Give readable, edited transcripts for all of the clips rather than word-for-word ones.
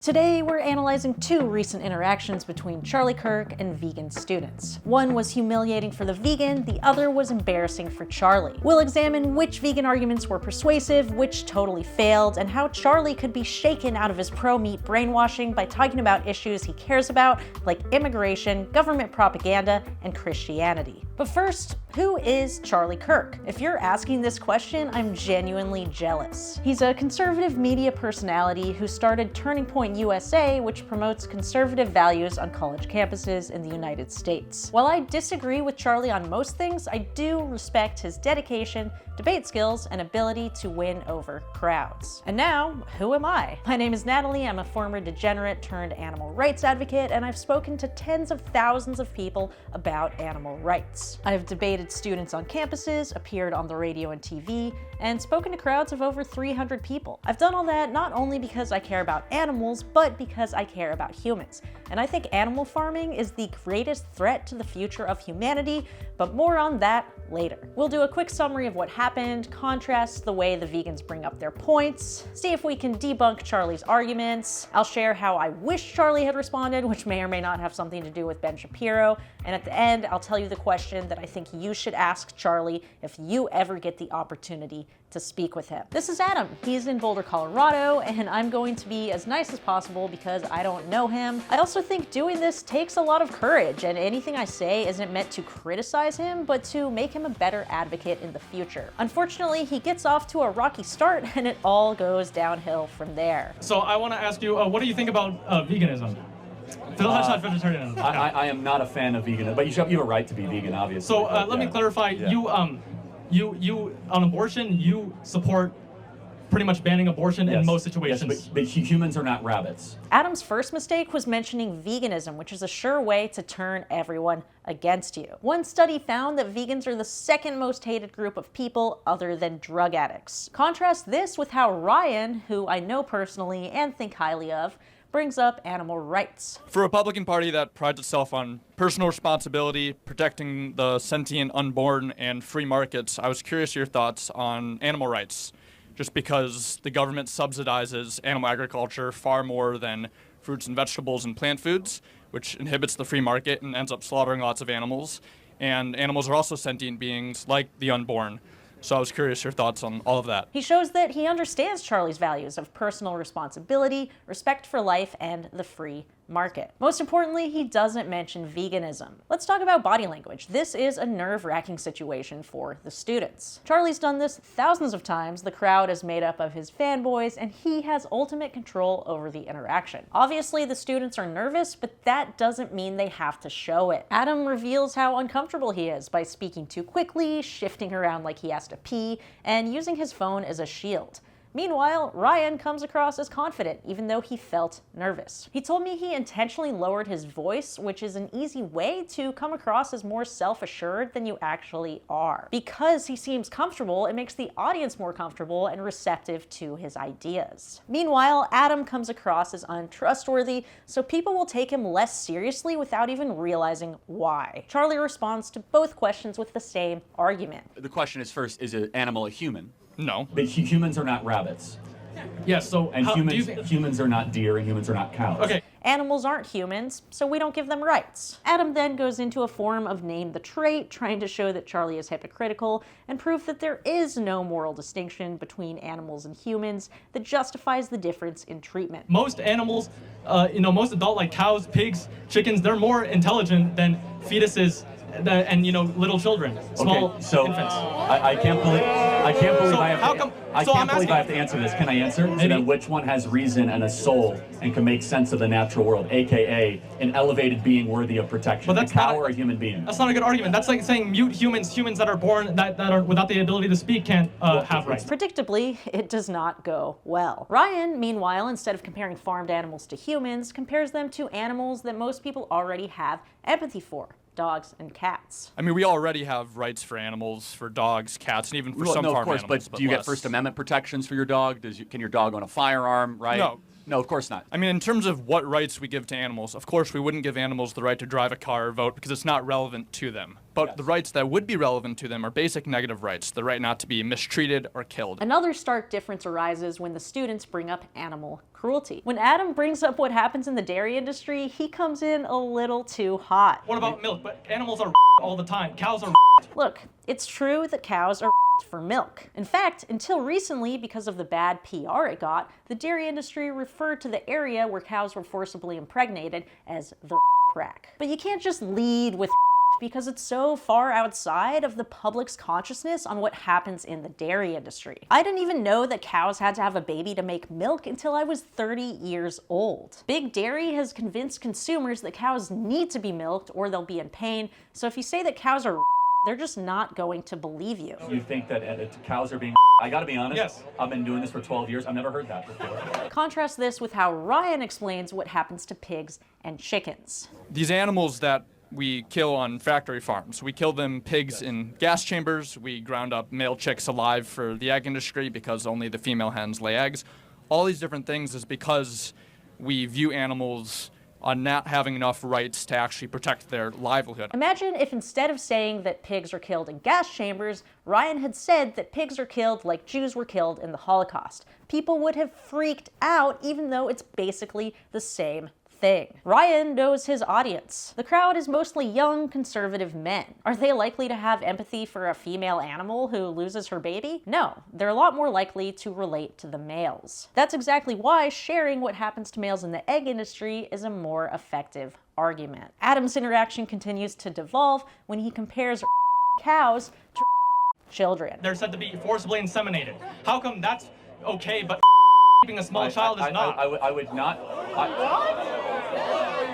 Today, we're analyzing two recent interactions between Charlie Kirk and vegan students. One was humiliating for the vegan, the other was embarrassing for Charlie. We'll examine which vegan arguments were persuasive, which totally failed, and how Charlie could be shaken out of his pro-meat brainwashing by talking about issues he cares about, like immigration, government propaganda, and Christianity. But first, who is Charlie Kirk? If you're asking this question, I'm genuinely jealous. He's a conservative media personality who started Turning Point USA, which promotes conservative values on college campuses in the United States. While I disagree with Charlie on most things, I do respect his dedication, debate skills, and ability to win over crowds. And now, who am I? My name is Natalie. I'm a former degenerate turned animal rights advocate, and I've spoken to tens of thousands of people about animal rights. I've debated students on campuses, appeared on the radio and TV, and spoken to crowds of over 300 people. I've done all that not only because I care about animals, but because I care about humans. And I think animal farming is the greatest threat to the future of humanity, but more on that later. We'll do a quick summary of what happened, contrast the way the vegans bring up their points, see if we can debunk Charlie's arguments. I'll share how I wish Charlie had responded, which may or may not have something to do with Ben Shapiro. And at the end, I'll tell you the question that I think you should ask Charlie if you ever get the opportunity to speak with him. This is Adam. He's in Boulder, Colorado, and I'm going to be as nice as possible because I don't know him. I also think doing this takes a lot of courage, and anything I say isn't meant to criticize him, but to make him a better advocate in the future. Unfortunately, he gets off to a rocky start, and it all goes downhill from there. So I want to ask you, what do you think about veganism? Vegetarianism. I am not a fan of veganism, but you have a right to be vegan, obviously. So let me clarify. Yeah. You on abortion, you support pretty much banning abortion in most situations. Yes, but humans are not rabbits. Adam's first mistake was mentioning veganism, which is a sure way to turn everyone against you. One study found that vegans are the second most hated group of people other than drug addicts. Contrast this with how Ryan, who I know personally and think highly of, brings up animal rights. For a Republican Party that prides itself on personal responsibility, protecting the sentient unborn, and free markets, I was curious your thoughts on animal rights, just because the government subsidizes animal agriculture far more than fruits and vegetables and plant foods, which inhibits the free market and ends up slaughtering lots of animals. And animals are also sentient beings like the unborn. So I was curious your thoughts on all of that. He shows that he understands Charlie's values of personal responsibility, respect for life, and the free market. Most importantly, he doesn't mention veganism. Let's talk about body language. This is a nerve-wracking situation for the students. Charlie's done this thousands of times. The crowd is made up of his fanboys, and he has ultimate control over the interaction. Obviously, the students are nervous, but that doesn't mean they have to show it. Adam reveals how uncomfortable he is by speaking too quickly, shifting around like he has to pee, and using his phone as a shield. Meanwhile, Ryan comes across as confident, even though he felt nervous. He told me he intentionally lowered his voice, which is an easy way to come across as more self-assured than you actually are. Because he seems comfortable, it makes the audience more comfortable and receptive to his ideas. Meanwhile, Adam comes across as untrustworthy, so people will take him less seriously without even realizing why. Charlie responds to both questions with the same argument. The question is first, is an animal a human? No. But humans are not rabbits. Yes, so and humans are not deer, and humans are not cows. Okay. Animals aren't humans, so we don't give them rights. Adam then goes into a form of name the trait, trying to show that Charlie is hypocritical and prove that there is no moral distinction between animals and humans that justifies the difference in treatment. Most animals, most adult like cows, pigs, chickens, they're more intelligent than fetuses and little children, small infants. I can't believe I have to answer this. Can I answer? Maybe. So then which one has reason and a soul and can make sense of the natural world, aka an elevated being worthy of protection? But that's a cow or a human being? That's not a good argument. That's like saying mute humans that are born that are without the ability to speak can't have rights. Predictably, it does not go well. Ryan, meanwhile, instead of comparing farmed animals to humans, compares them to animals that most people already have empathy for. Dogs and cats. I mean, we already have rights for animals, for dogs, cats, and even for some farm animals. But do you get First Amendment protections for your dog? Can your dog own a firearm, right? No. No, of course not. I mean, in terms of what rights we give to animals, of course we wouldn't give animals the right to drive a car or vote because it's not relevant to them. But Yes. the rights that would be relevant to them are basic negative rights, the right not to be mistreated or killed. Another stark difference arises when the students bring up animal cruelty. When Adam brings up what happens in the dairy industry, he comes in a little too hot. What about milk? But animals are all the time. Cows are Look, it's true that cows are for milk. In fact, until recently, because of the bad PR it got, the dairy industry referred to the area where cows were forcibly impregnated as the rack. But you can't just lead with because it's so far outside of the public's consciousness on what happens in the dairy industry. I didn't even know that cows had to have a baby to make milk until I was 30 years old. Big Dairy has convinced consumers that cows need to be milked or they'll be in pain, so if you say that cows are they're just not going to believe you. You think that cows are being I gotta be honest, Yes. I've been doing this for 12 years. I've never heard that before. Contrast this with how Ryan explains what happens to pigs and chickens. These animals that we kill on factory farms, we kill them pigs in gas chambers, we ground up male chicks alive for the egg industry because only the female hens lay eggs. All these different things is because we view animals on not having enough rights to actually protect their livelihood. Imagine if instead of saying that pigs are killed in gas chambers, Ryan had said that pigs are killed like Jews were killed in the Holocaust. People would have freaked out even though it's basically the same thing. Ryan knows his audience. The crowd is mostly young, conservative men. Are they likely to have empathy for a female animal who loses her baby? No, they're a lot more likely to relate to the males. That's exactly why sharing what happens to males in the egg industry is a more effective argument. Adam's interaction continues to devolve when he compares cows to children. They're said to be forcibly inseminated. How come that's okay, but keeping a small child is not? I would not.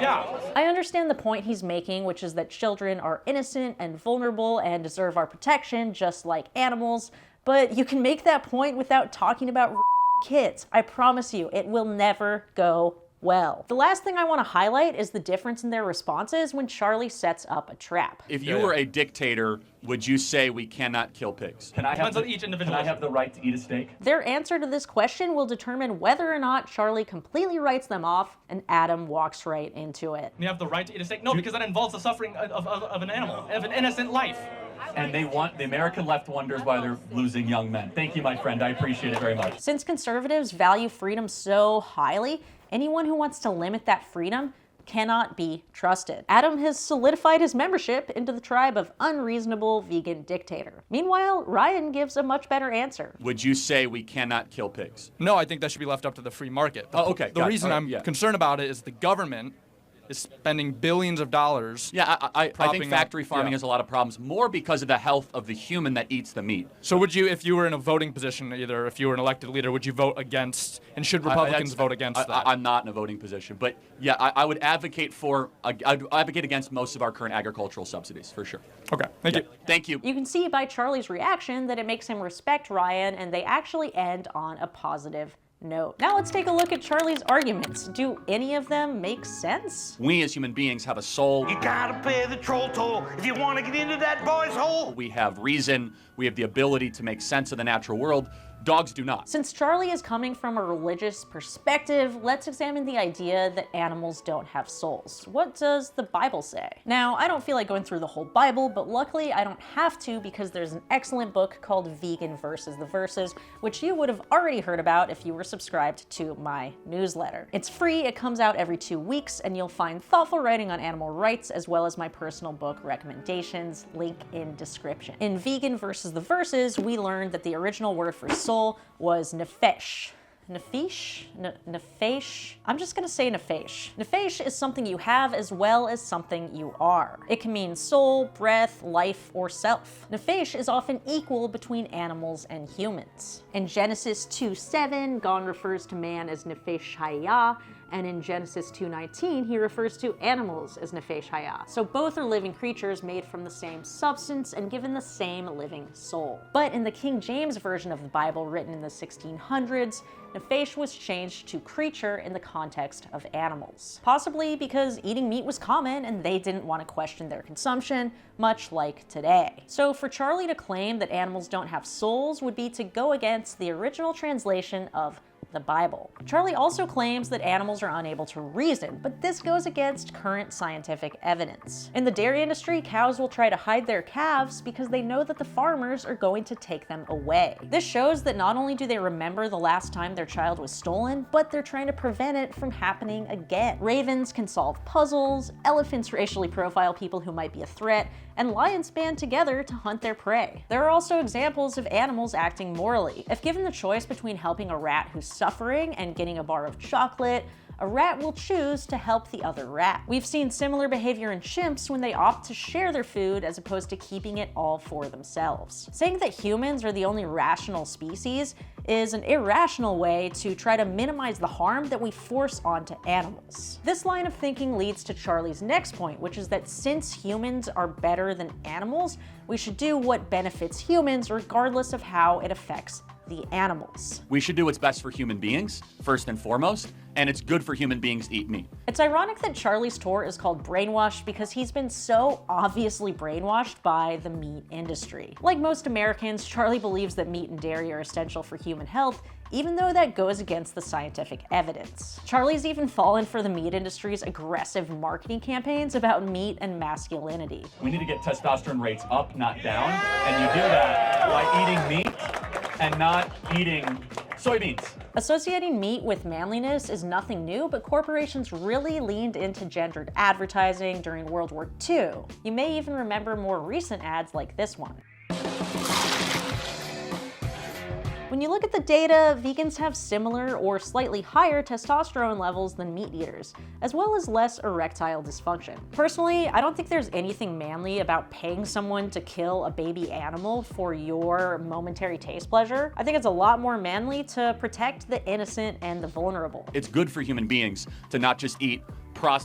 Yeah. I understand the point he's making, which is that children are innocent and vulnerable and deserve our protection just like animals, but you can make that point without talking about kids. I promise you, it will never go well. The last thing I want to highlight is the difference in their responses when Charlie sets up a trap. If you were a dictator, would you say we cannot kill pigs? Can I have Depends on each individual. Can I have the right to eat a steak? Their answer to this question will determine whether or not Charlie completely writes them off and Adam walks right into it. You have the right to eat a steak? No, because that involves the suffering of an animal, of an innocent life. And the American left wonders why they're losing young men. Thank you, my friend. I appreciate it very much. Since conservatives value freedom so highly, anyone who wants to limit that freedom cannot be trusted. Adam has solidified his membership into the tribe of unreasonable vegan dictator. Meanwhile, Ryan gives a much better answer. Would you say we cannot kill pigs? No, I think that should be left up to the free market. Oh, okay, The got it. reason All right, I'm yeah. concerned about it is the government is spending billions of dollars. Yeah, I propping think factory up- farming yeah. has a lot of problems, more because of the health of the human that eats the meat. So would you, if you were in a voting position, either if you were an elected leader, would you vote against, and should Republicans vote against that? I'm not in a voting position, but yeah, I would advocate I'd advocate against most of our current agricultural subsidies, for sure. Okay, thank Yeah, you. thank you. You can see by Charlie's reaction that it makes him respect Ryan, and they actually end on a positive note. Now let's take a look at Charlie's arguments. Do any of them make sense? We as human beings have a soul. You gotta pay the troll toll if you want to get into that boy's hole. We have reason. We have the ability to make sense of the natural world. Dogs do not. Since Charlie is coming from a religious perspective, let's examine the idea that animals don't have souls. What does the Bible say? Now, I don't feel like going through the whole Bible, but luckily I don't have to because there's an excellent book called Vegan versus the Verses, which you would have already heard about if you were subscribed to my newsletter. It's free, it comes out every 2 weeks, and you'll find thoughtful writing on animal rights as well as my personal book recommendations, link in description. In Vegan versus the Verses, we learned that the original word for soul was nefesh. Nefesh? Nefesh? I'm just gonna say nefesh. Nefesh is something you have as well as something you are. It can mean soul, breath, life, or self. Nefesh is often equal between animals and humans. In Genesis 2:7, God refers to man as nefesh hayah, and in Genesis 2:19, he refers to animals as nefesh hayah. So both are living creatures made from the same substance and given the same living soul. But in the King James Version of the Bible, written in the 1600s, nefesh was changed to creature in the context of animals. Possibly because eating meat was common and they didn't want to question their consumption, much like today. So for Charlie to claim that animals don't have souls would be to go against the original translation of the Bible. Charlie also claims that animals are unable to reason, but this goes against current scientific evidence. In the dairy industry, cows will try to hide their calves because they know that the farmers are going to take them away. This shows that not only do they remember the last time their child was stolen, but they're trying to prevent it from happening again. Ravens can solve puzzles, elephants racially profile people who might be a threat, and lions band together to hunt their prey. There are also examples of animals acting morally. If given the choice between helping a rat who's suffering and getting a bar of chocolate, a rat will choose to help the other rat. We've seen similar behavior in chimps when they opt to share their food as opposed to keeping it all for themselves. Saying that humans are the only rational species is an irrational way to try to minimize the harm that we force onto animals. This line of thinking leads to Charlie's next point, which is that since humans are better than animals, we should do what benefits humans regardless of how it affects the animals. We should do what's best for human beings, first and foremost, and it's good for human beings to eat meat. It's ironic that Charlie's tour is called Brainwashed because he's been so obviously brainwashed by the meat industry. Like most Americans, Charlie believes that meat and dairy are essential for human health, even though that goes against the scientific evidence. Charlie's even fallen for the meat industry's aggressive marketing campaigns about meat and masculinity. We need to get testosterone rates up, not down, and you do that by eating meat and not eating soybeans. Associating meat with manliness is nothing new, but corporations really leaned into gendered advertising during World War II. You may even remember more recent ads like this one. When you look at the data, vegans have similar or slightly higher testosterone levels than meat eaters, as well as less erectile dysfunction. Personally, I don't think there's anything manly about paying someone to kill a baby animal for your momentary taste pleasure. I think it's a lot more manly to protect the innocent and the vulnerable. It's good for human beings to not just eat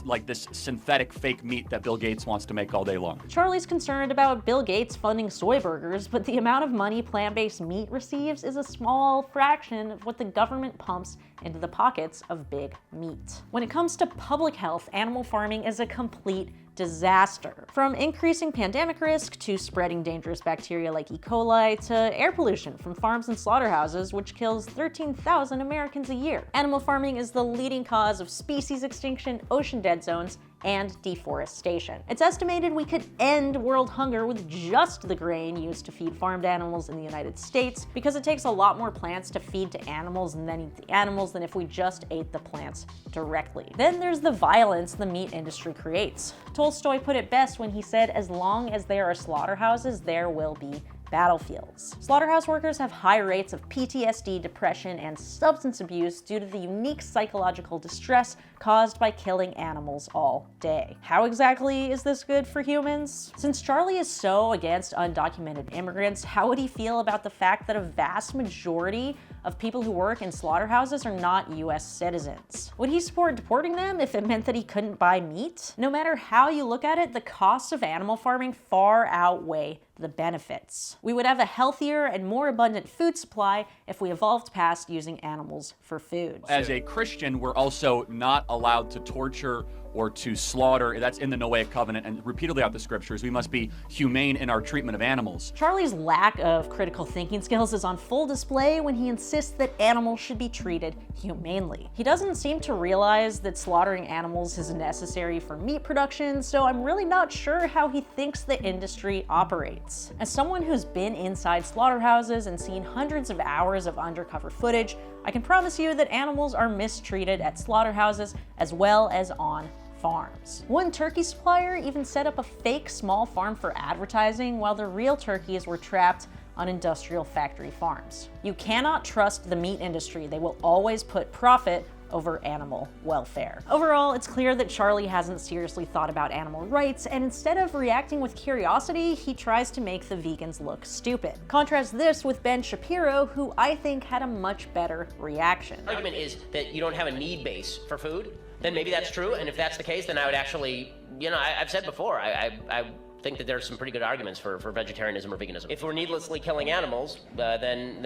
like this synthetic fake meat that Bill Gates wants to make all day long. Charlie's concerned about Bill Gates funding soy burgers, but the amount of money plant-based meat receives is a small fraction of what the government pumps into the pockets of big meat. When it comes to public health, animal farming is a complete disaster. From increasing pandemic risk to spreading dangerous bacteria like E. coli to air pollution from farms and slaughterhouses, which kills 13,000 Americans a year. Animal farming is the leading cause of species extinction, ocean dead zones, and deforestation. It's estimated we could end world hunger with just the grain used to feed farmed animals in the United States, because it takes a lot more plants to feed to animals and then eat the animals than if we just ate the plants directly. Then there's the violence the meat industry creates. Tolstoy put it best when he said, "As long as there are slaughterhouses, there will be battlefields." Slaughterhouse workers have high rates of PTSD, depression, and substance abuse due to the unique psychological distress caused by killing animals all day. How exactly is this good for humans? Since Charlie is so against undocumented immigrants, how would he feel about the fact that a vast majority of people who work in slaughterhouses are not US citizens? Would he support deporting them if it meant that he couldn't buy meat? No matter how you look at it, the costs of animal farming far outweigh the benefits. We would have a healthier and more abundant food supply if we evolved past using animals for food. As a Christian, we're also not allowed to torture or to slaughter. That's in the Noahic covenant and repeatedly out the scriptures. We must be humane in our treatment of animals. Charlie's lack of critical thinking skills is on full display when he insists that animals should be treated humanely. He doesn't seem to realize that slaughtering animals is necessary for meat production, so I'm really not sure how he thinks the industry operates. As someone who's been inside slaughterhouses and seen hundreds of hours of undercover footage, I can promise you that animals are mistreated at slaughterhouses as well as on farms. One turkey supplier even set up a fake small farm for advertising while the real turkeys were trapped on industrial factory farms. You cannot trust the meat industry. They will always put profit over animal welfare. Overall, it's clear that Charlie hasn't seriously thought about animal rights, and instead of reacting with curiosity, he tries to make the vegans look stupid. Contrast this with Ben Shapiro, who I think had a much better reaction. The argument is that you don't have a need base for food, then maybe that's true, and if that's the case, then I would actually, I've said before, I think that there's some pretty good arguments for vegetarianism or veganism. If we're needlessly killing animals, then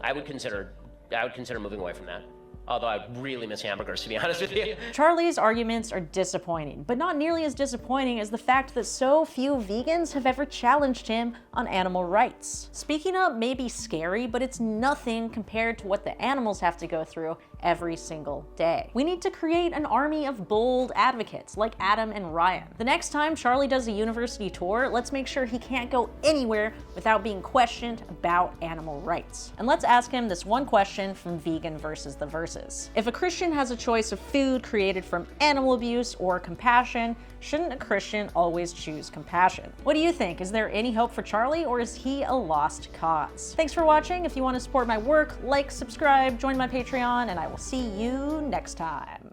I would consider moving away from that. Although I really miss hamburgers, to be honest with you. Charlie's arguments are disappointing, but not nearly as disappointing as the fact that so few vegans have ever challenged him on animal rights. Speaking up may be scary, but it's nothing compared to what the animals have to go through every single day. We need to create an army of bold advocates like Adam and Ryan. The next time Charlie does a university tour, let's make sure he can't go anywhere without being questioned about animal rights. And let's ask him this one question from Vegan versus the Versus. If a Christian has a choice of food created from animal abuse or compassion, shouldn't a Christian always choose compassion? What do you think? Is there any hope for Charlie, or is he a lost cause? Thanks for watching. If you want to support my work, like, subscribe, join my Patreon, and I will see you next time.